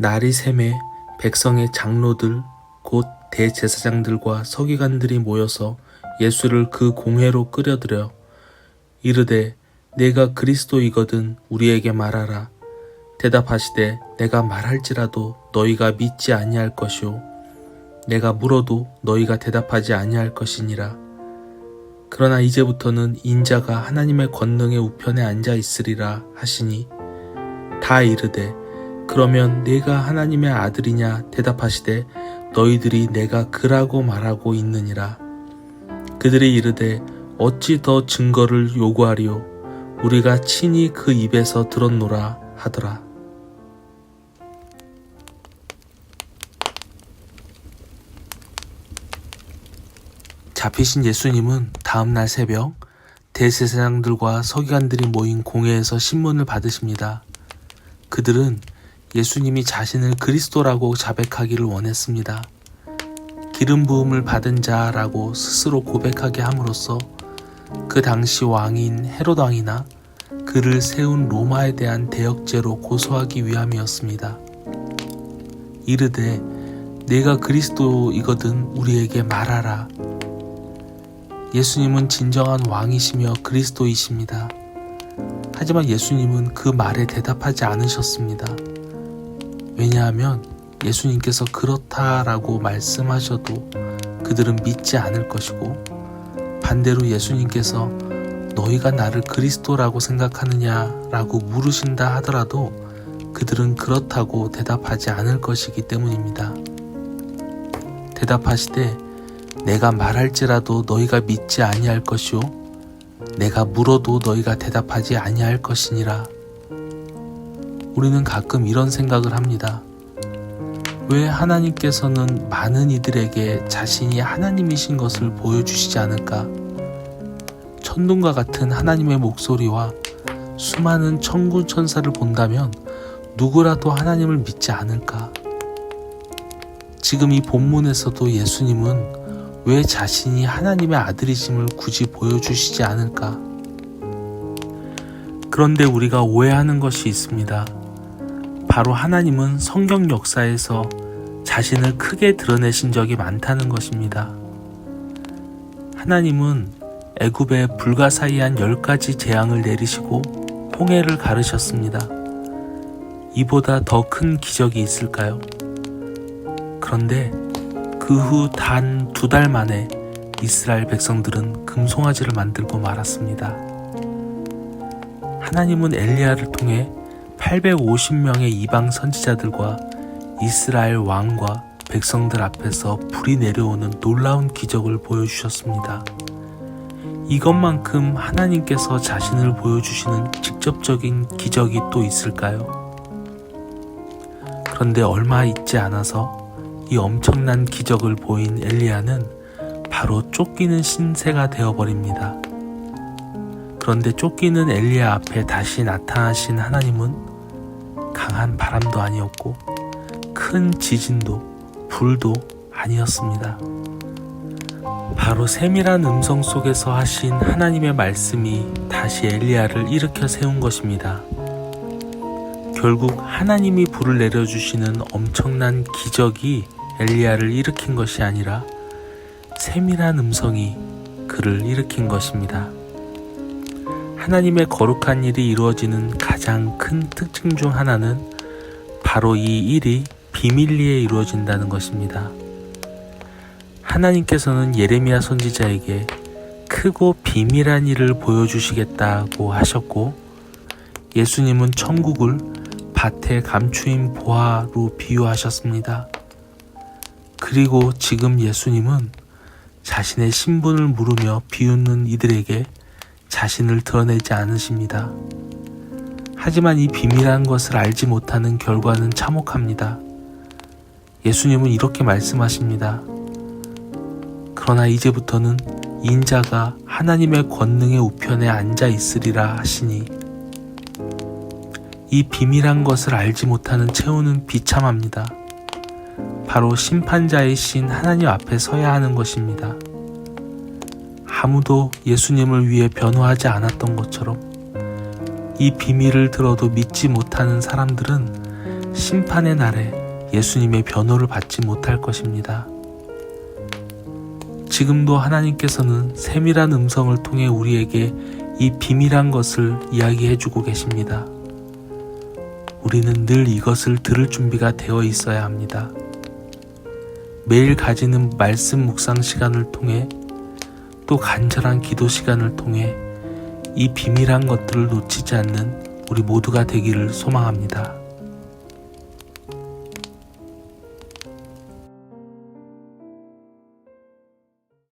날이 새매 백성의 장로들 곧 대제사장들과 서기관들이 모여서 예수를 그 공회로 끌어들여 이르되 내가 그리스도이거든 우리에게 말하라. 대답하시되 내가 말할지라도 너희가 믿지 아니할 것이요 내가 물어도 너희가 대답하지 아니할 것이니라. 그러나 이제부터는 인자가 하나님의 권능의 우편에 앉아 있으리라 하시니 다 이르되 그러면 내가 하나님의 아들이냐 대답하시되 너희들이 내가 그라고 말하고 있느니라. 그들이 이르되 어찌 더 증거를 요구하리요 우리가 친히 그 입에서 들었노라 하더라. 잡히신 예수님은 다음날 새벽 대제사장들과 서기관들이 모인 공회에서 신문을 받으십니다. 그들은 예수님이 자신을 그리스도라고 자백하기를 원했습니다. 기름 부음을 받은 자라고 스스로 고백하게 함으로써 그 당시 왕인 헤롯 왕이나 그를 세운 로마에 대한 대역죄로 고소하기 위함이었습니다. 이르되 내가 그리스도이거든 우리에게 말하라. 예수님은 진정한 왕이시며 그리스도이십니다. 하지만 예수님은 그 말에 대답하지 않으셨습니다. 왜냐하면 예수님께서 그렇다라고 말씀하셔도 그들은 믿지 않을 것이고 반대로 예수님께서 너희가 나를 그리스도라고 생각하느냐라고 물으신다 하더라도 그들은 그렇다고 대답하지 않을 것이기 때문입니다. 대답하시되 내가 말할지라도 너희가 믿지 아니할 것이요 내가 물어도 너희가 대답하지 아니할 것이니라. 우리는 가끔 이런 생각을 합니다. 왜 하나님께서는 많은 이들에게 자신이 하나님이신 것을 보여주시지 않을까? 천둥과 같은 하나님의 목소리와 수많은 천군 천사를 본다면 누구라도 하나님을 믿지 않을까? 지금 이 본문에서도 예수님은 왜 자신이 하나님의 아들이심을 굳이 보여주시지 않을까? 그런데 우리가 오해하는 것이 있습니다. 바로 하나님은 성경 역사에서 자신을 크게 드러내신 적이 많다는 것입니다. 하나님은 애굽에 불가사의한 10가지 재앙을 내리시고 홍해를 가르셨습니다. 이보다 더 큰 기적이 있을까요? 그런데 그 후 단 2달 만에 이스라엘 백성들은 금송아지를 만들고 말았습니다. 하나님은 엘리야를 통해 850명의 이방 선지자들과 이스라엘 왕과 백성들 앞에서 불이 내려오는 놀라운 기적을 보여주셨습니다. 이것만큼 하나님께서 자신을 보여주시는 직접적인 기적이 또 있을까요? 그런데 얼마 있지 않아서 이 엄청난 기적을 보인 엘리야는 바로 쫓기는 신세가 되어버립니다. 그런데 쫓기는 엘리야 앞에 다시 나타나신 하나님은 강한 바람도 아니었고 큰 지진도 불도 아니었습니다. 바로 세밀한 음성 속에서 하신 하나님의 말씀이 다시 엘리야를 일으켜 세운 것입니다. 결국 하나님이 불을 내려주시는 엄청난 기적이 엘리야를 일으킨 것이 아니라 세밀한 음성이 그를 일으킨 것입니다. 하나님의 거룩한 일이 이루어지는 가장 큰 특징 중 하나는 바로 이 일이 비밀리에 이루어진다는 것입니다. 하나님께서는 예레미야 선지자에게 크고 비밀한 일을 보여주시겠다고 하셨고 예수님은 천국을 밭에 감추인 보화로 비유하셨습니다. 그리고 지금 예수님은 자신의 신분을 물으며 비웃는 이들에게 자신을 드러내지 않으십니다. 하지만 이 비밀한 것을 알지 못하는 결과는 참혹합니다. 예수님은 이렇게 말씀하십니다. 그러나 이제부터는 인자가 하나님의 권능의 우편에 앉아 있으리라 하시니 이 비밀한 것을 알지 못하는 최후는 비참합니다. 바로 심판자이신 하나님 앞에 서야 하는 것입니다. 아무도 예수님을 위해 변호하지 않았던 것처럼 이 비밀을 들어도 믿지 못하는 사람들은 심판의 날에 예수님의 변호를 받지 못할 것입니다. 지금도 하나님께서는 세밀한 음성을 통해 우리에게 이 비밀한 것을 이야기해주고 계십니다. 우리는 늘 이것을 들을 준비가 되어 있어야 합니다. 매일 가지는 말씀 묵상 시간을 통해 또 간절한 기도 시간을 통해 이 비밀한 것들을 놓치지 않는 우리 모두가 되기를 소망합니다.